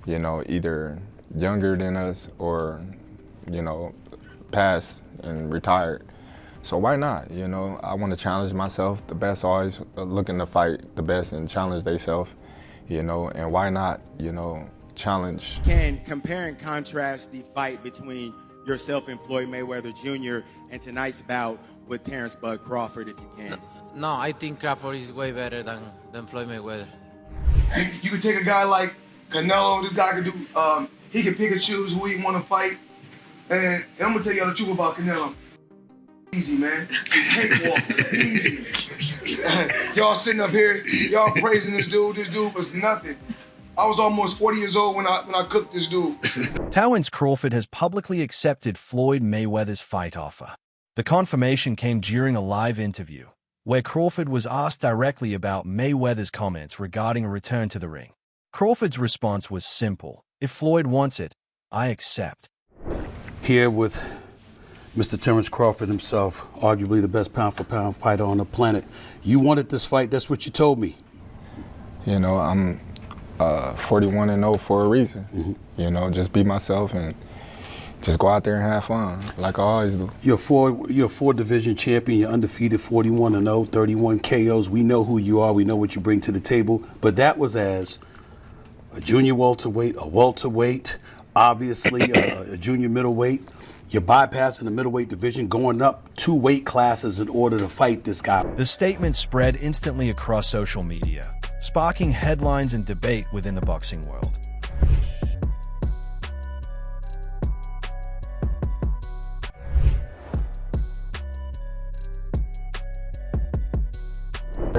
either younger than us or, passed and retired. So why not? I want to challenge myself. The best always looking to fight the best and challenge themselves, and why not, challenge. Can compare and contrast the fight between yourself and Floyd Mayweather Jr. and tonight's bout with Terence Crawford, if you can? No, I think Crawford is way better than Floyd Mayweather. You could take a guy like Canelo. This guy could do, he can pick and choose who he want to fight. And I'm going to tell y'all the truth about Canelo. Easy, man. Cakewalk. Easy. Y'all sitting up here, y'all praising this dude. This dude was nothing. I was almost 40 years old when I cooked this dude. Terence Crawford has publicly accepted Floyd Mayweather's fight offer. The confirmation came during a live interview, where Crawford was asked directly about Mayweather's comments regarding a return to the ring. Crawford's response was simple: "If Floyd wants it, I accept." Here with Mr. Terence Crawford himself, arguably the best pound-for-pound fighter on the planet. You wanted this fight, that's what you told me. I'm 41-0 for a reason. Just be myself and just go out there and have fun, like I always do. You're a four-division champion. You're undefeated, 41-0, 31 KOs. We know who you are. We know what you bring to the table. But that was as a junior welterweight, a welterweight, obviously a junior middleweight. You're bypassing the middleweight division, going up 2 weight classes in order to fight this guy. The statement spread instantly across social media, sparking headlines and debate within the boxing world.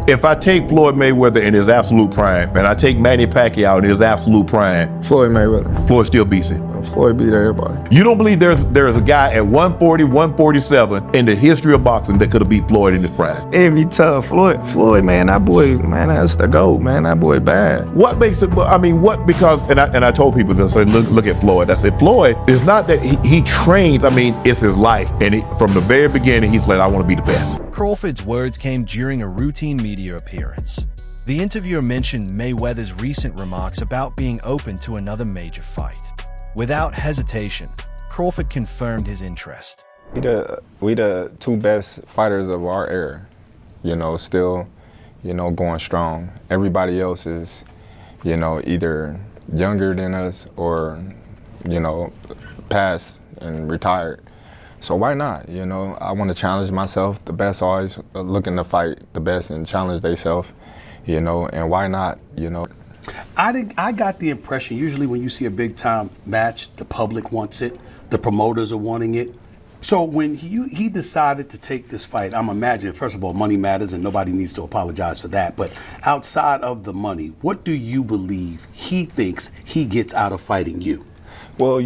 If I take Floyd Mayweather in his absolute prime, and I take Manny Pacquiao in his absolute prime, Floyd Mayweather. Floyd still beats him. Floyd beat everybody. You don't believe there's a guy at 140, 147 in the history of boxing that could have beat Floyd in his prime? It'd be tough. Floyd, man, that boy, man, that's the GOAT, man. That boy bad. What makes it, because, and I told people this, I said, look at Floyd. I said, Floyd, it's not that he trains, it's his life. And from the very beginning, he's like, I want to be the best. Crawford's words came during a routine media appearance. The interviewer mentioned Mayweather's recent remarks about being open to another major fight. Without hesitation, Crawford confirmed his interest. We the 2 best fighters of our era, still, going strong. Everybody else is, either younger than us or, passed and retired. So why not? I want to challenge myself. The best always looking to fight the best and challenge themselves, and why not, I got the impression, usually when you see a big time match, the public wants it, the promoters are wanting it. So when he decided to take this fight, I'm imagining, first of all, money matters and nobody needs to apologize for that. But outside of the money, what do you believe he thinks he gets out of fighting you? Well,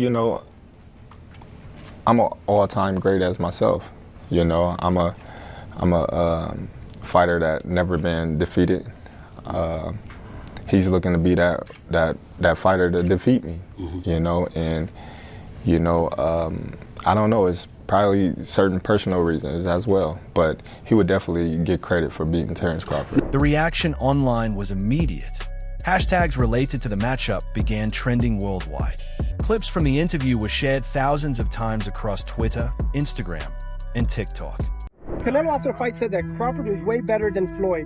I'm an all-time great as myself. I'm a fighter that never been defeated. He's looking to be that fighter to defeat me, and I don't know. It's probably certain personal reasons as well, but he would definitely get credit for beating Terence Crawford. The reaction online was immediate. Hashtags related to the matchup began trending worldwide. Clips from the interview were shared thousands of times across Twitter, Instagram, and TikTok. Canelo after the fight said that Crawford was way better than Floyd.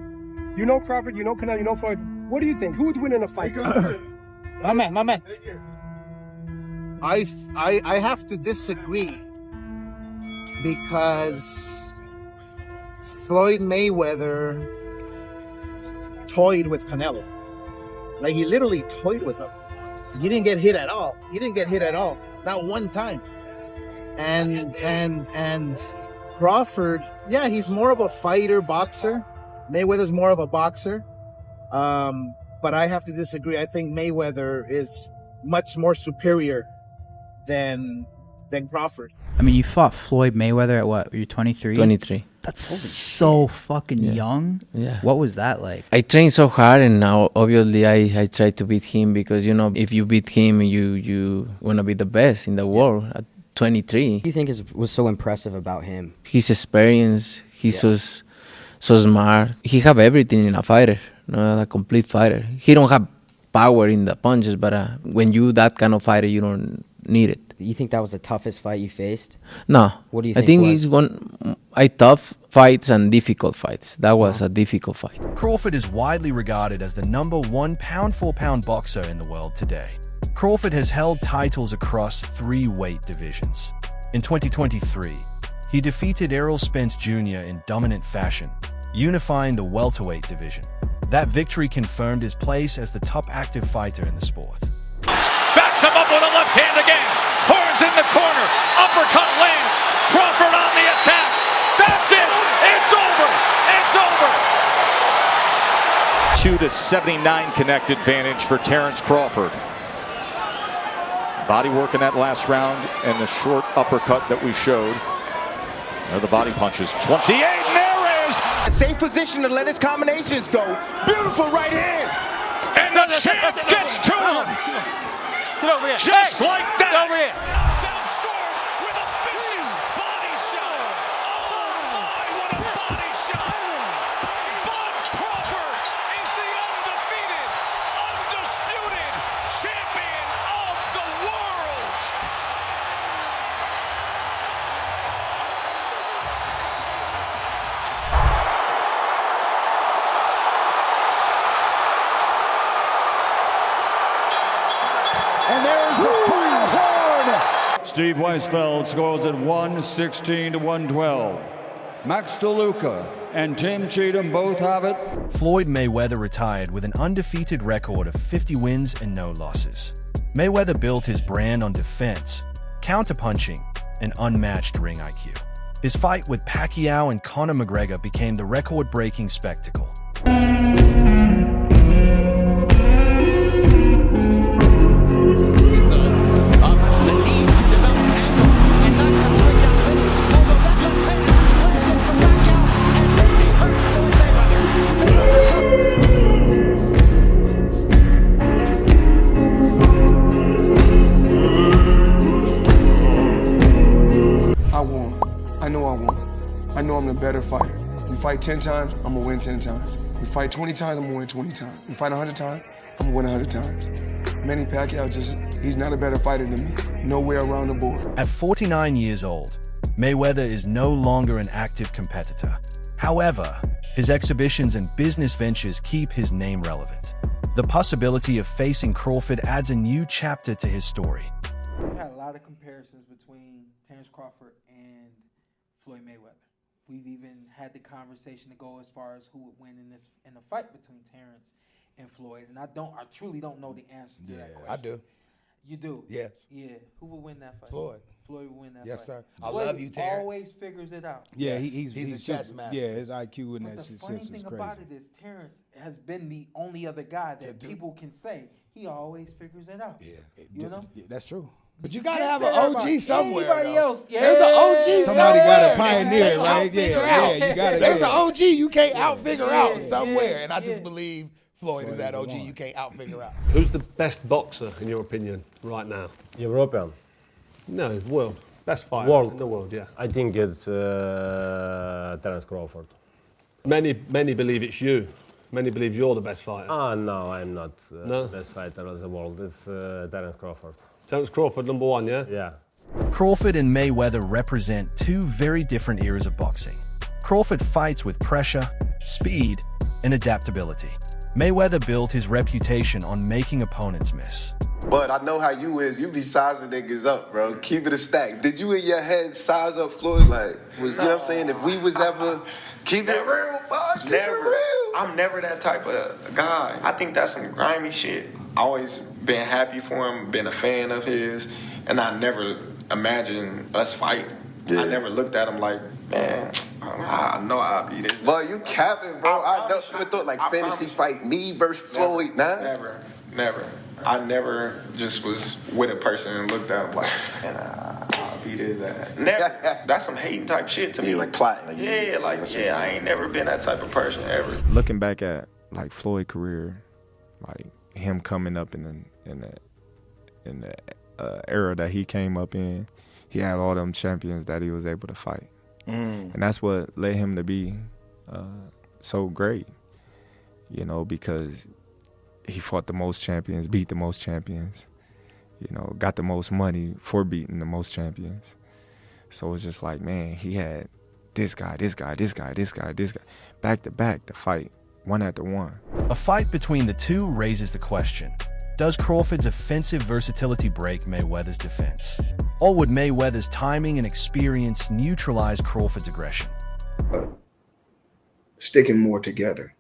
You know Crawford, you know Canelo, you know Floyd. What do you think? Who would win in a fight? My man. I have to disagree because Floyd Mayweather toyed with Canelo. Like, he literally toyed with him. He didn't get hit at all. Not one time. And Crawford, yeah, he's more of a fighter, boxer. Mayweather's more of a boxer. But I have to disagree. I think Mayweather is much more superior than Crawford. You fought Floyd Mayweather at what? You're 23? 23. That's so fucking young. Yeah. What was that like? I trained so hard, and now obviously I try to beat him because, if you beat him, you want to be the best in the world at 23. What do you think was so impressive about him? His experience, he's so smart. He have everything in a fighter, a complete fighter. He don't have power in the punches, but when you that kind of fighter, you don't need it. You think that was the toughest fight you faced? No. What do you I think think it's tough fights and difficult fights. That was a difficult fight. Crawford is widely regarded as the #1 pound-for-pound boxer in the world today. Crawford has held titles across 3 weight divisions. In 2023, he defeated Errol Spence Jr. in dominant fashion, unifying the welterweight division. That victory confirmed his place as the top active fighter in the sport. Backs him up with a left hand again. Horns in the corner. Uppercut lands. Crawford on the attack. That's it. It's over. It's over. 2-79 connect advantage for Terence Crawford. Body work in that last round and the short uppercut that we showed. There are the body punches. 28, and there is. Safe position to let his combinations go. Beautiful right hand. And the champ gets to him. Get over here. Just like that. Get over here. Scored with a vicious body shot. Oh my, what a body shot. Bud Crawford is the undefeated, undisputed champion of the world. And there's the final horn. Steve Weisfeld scores at 116-112. Max DeLuca and Tim Cheatham both have it. Floyd Mayweather retired with an undefeated record of 50 wins and no losses. Mayweather built his brand on defense, counterpunching, and unmatched ring IQ. His fight with Pacquiao and Conor McGregor became the record-breaking spectacle. I won. I know I won. I know I'm the better fighter. We fight 10 times, I'm gonna win 10 times. We fight 20 times, I'm gonna win 20 times. We fight 100 times, I'm gonna win 100 times. Manny Pacquiao he's not a better fighter than me. Nowhere around the board. At 49 years old, Mayweather is no longer an active competitor. However, his exhibitions and business ventures keep his name relevant. The possibility of facing Crawford adds a new chapter to his story. We've had a lot of comparisons between Terence Crawford and Floyd Mayweather. We've even had the conversation to go as far as who would win in a fight between Terence and Floyd. And I truly don't know the answer to that question. I do. You do? Yes. Yeah. Who would win that fight? Floyd. Floyd would win that fight. Yes, sir. I Floyd love you, Terence. always figures it out. Yeah, he's a chess master. Yeah, his IQ and But that the shit funny is thing crazy. about it is Terence has been the only other guy that people can say he always figures it out. Yeah. You know? Yeah, that's true. But you gotta have an OG somewhere. Anybody though. else? Yeah. There's an OG Somebody somewhere. got to pioneer, right? Yeah, you got to. There's an OG you can't out-figure out Yeah, somewhere. And I yeah. just believe Floyd is that OG you can't out-figure out. Who's the best boxer, in your opinion, right now? European. No, world. Best fighter World. in the world, yeah. I think it's Terence Crawford. Many believe it's you. Many believe you're the best fighter. No, I'm not No? the best fighter of the world. It's Terence Crawford. Terence Crawford, #1, yeah? Yeah. Crawford and Mayweather represent 2 very different eras of boxing. Crawford fights with pressure, speed, and adaptability. Mayweather built his reputation on making opponents miss. But I know how you is. You be sizing niggas up, bro. Keep it a stack. Did you in your head size up Floyd? Like, you know what I'm saying? If we was ever keep it real, boy, keep it real. I'm never that type of guy. I think that's some grimy shit. Always been happy for him, been a fan of his, and I never imagined us fighting. Yeah. I never looked at him like, man, I know I'll be this. But you capping, bro. I never thought like fantasy fight me versus Floyd, nah. Never. I never just was with a person and looked at him like, man, I'll be this. Never. That's some hating type shit to me. Like plotting. I ain't never been that type of person ever. Looking back at like Floyd's career, like him coming up in the era that he came up in, he had all them champions that he was able to fight, and that's what led him to be so great. You know, because he fought the most champions, beat the most champions, you know, got the most money for beating the most champions. So it's just like, man, he had this guy, back to back to fight, one after one. A fight between the two raises the question, does Crawford's offensive versatility break Mayweather's defense? Or would Mayweather's timing and experience neutralize Crawford's aggression? Sticking more together,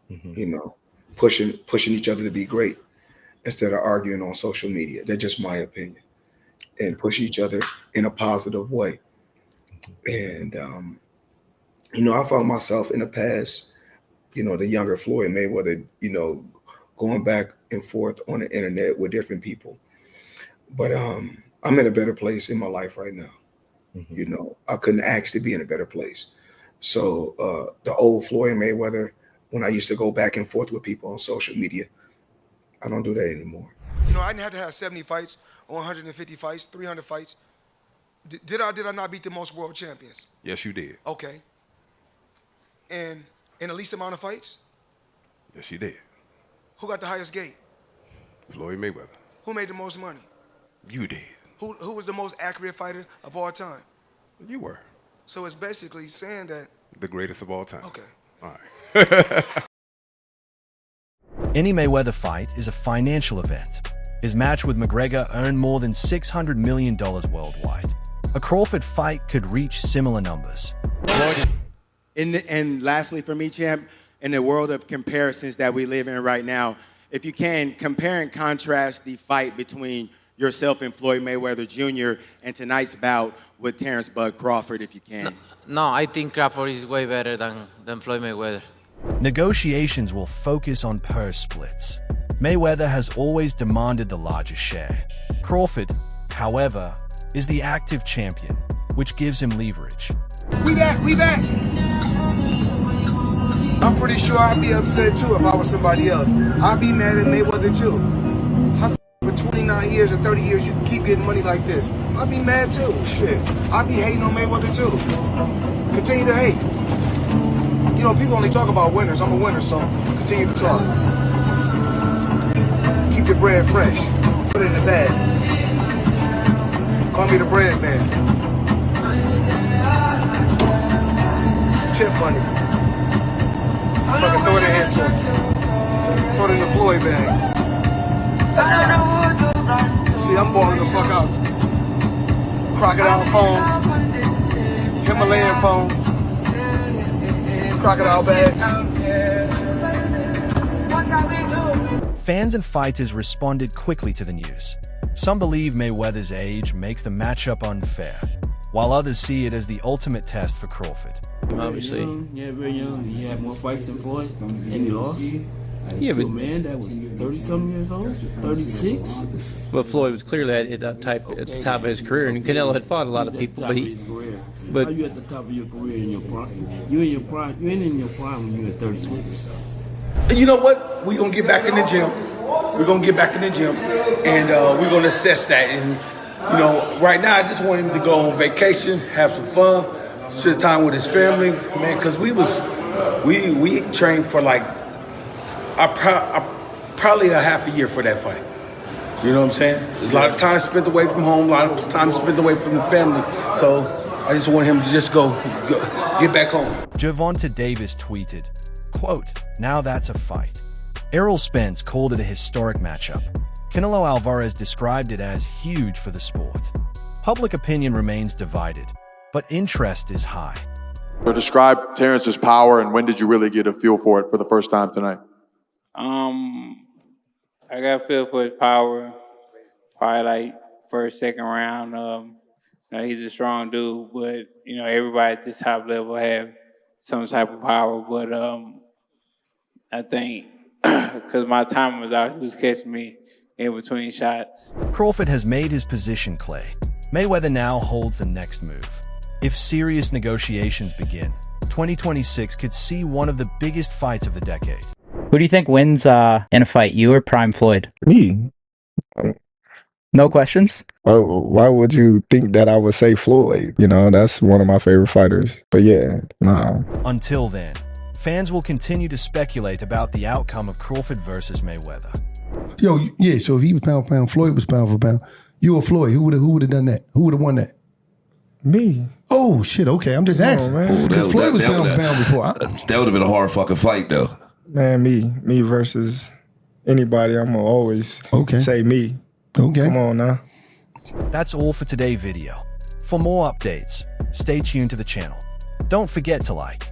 you know, pushing each other to be great instead of arguing on social media. That's just my opinion. And push each other in a positive way. And, you know, I found myself in the past, you know, the younger Floyd Mayweather, you know, going back and forth on the internet with different people. But I'm in a better place in my life right now. You know, I couldn't ask to be in a better place. So the old Floyd Mayweather, when I used to go back and forth with people on social media, I don't do that anymore. You know, I didn't have to have 70 fights or 150 fights, 300 fights. Did I not beat the most world champions? Yes, you did. Okay. And in the least amount of fights? Yes, you did. Who got the highest gate? Floyd Mayweather. Who made the most money? You did. Who was the most accurate fighter of all time? You were. So it's basically saying that. The greatest of all time. Okay. All right. Any Mayweather fight is a financial event. His match with McGregor earned more than $600 million worldwide. A Crawford fight could reach similar numbers. And lastly, for me, champ, in the world of comparisons that we live in right now, if you can, compare and contrast the fight between yourself and Floyd Mayweather Jr. and tonight's bout with Terence "Bud" Crawford, if you can. No, I think Crawford is way better than Floyd Mayweather. Negotiations will focus on purse splits. Mayweather has always demanded the largest share. Crawford, however, is the active champion, which gives him leverage. We back. I'm pretty sure I'd be upset too if I was somebody else. I'd be mad at Mayweather too. How for 29 years or 30 years you keep getting money like this? I'd be mad too. Shit. I'd be hating on Mayweather too. Continue to hate. You know, people only talk about winners. I'm a winner, so continue to talk. Keep the bread fresh. Put it in the bag. Call me the bread man. Tip money. Fucking throw it in here too. Throw it in the Floyd bag. See, I'm balling the fuck out. Crocodile phones. Himalayan phones. Crocodile bags. Fans and fighters responded quickly to the news. Some believe Mayweather's age makes the matchup unfair, while others see it as the ultimate test for Crawford. Obviously. Yeah, very young. He had more fights than Floyd, and he lost. Yeah, but to a man that was 30-something years old, 36. But Floyd was clearly at the top of his career, and Canelo had fought a lot of people. But How you at the top of your career in your prime? You in your prime. You ain't in your prime when you were 36. And you know what? We're going to get back in the gym. We're going to get back in the gym, and we're going to assess that. And, you know, right now I just want him to go on vacation, have some fun, spend time with his family, man, because we trained for like probably a half a year for that fight. You know what I'm saying? There's a lot of time spent away from home, a lot of time spent away from the family. So I just want him to just go get back home. Gervonta Davis tweeted, quote, "Now that's a fight." Errol Spence called it a historic matchup. Canelo Alvarez described it as huge for the sport. Public opinion remains divided, but interest is high. So describe Terence's power, and when did you really get a feel for it for the first time tonight? I got a feel for his power, probably like first, second round. You know, he's a strong dude, but you know, everybody at this top level have some type of power. But I think because my time was out, he was catching me in between shots. Crawford has made his position clear. Mayweather now holds the next move. If serious negotiations begin, 2026 could see one of the biggest fights of the decade. Who do you think wins in a fight, you or Prime Floyd? Me. No questions? Why would you think that I would say Floyd? You know, that's one of my favorite fighters. But yeah, nah. Until then, fans will continue to speculate about the outcome of Crawford versus Mayweather. Yo, yeah, so if he was pound for pound, Floyd was pound for pound. You or Floyd, who would have done that? Who would have won that? Me. Oh, shit, okay, I'm just asking. Because Floyd was pound for pound before. That would have been a hard fucking fight, though. Man, me versus anybody, I'm gonna always say me. Okay. Come on now. That's all for today's video. For more updates, stay tuned to the channel. Don't forget to like,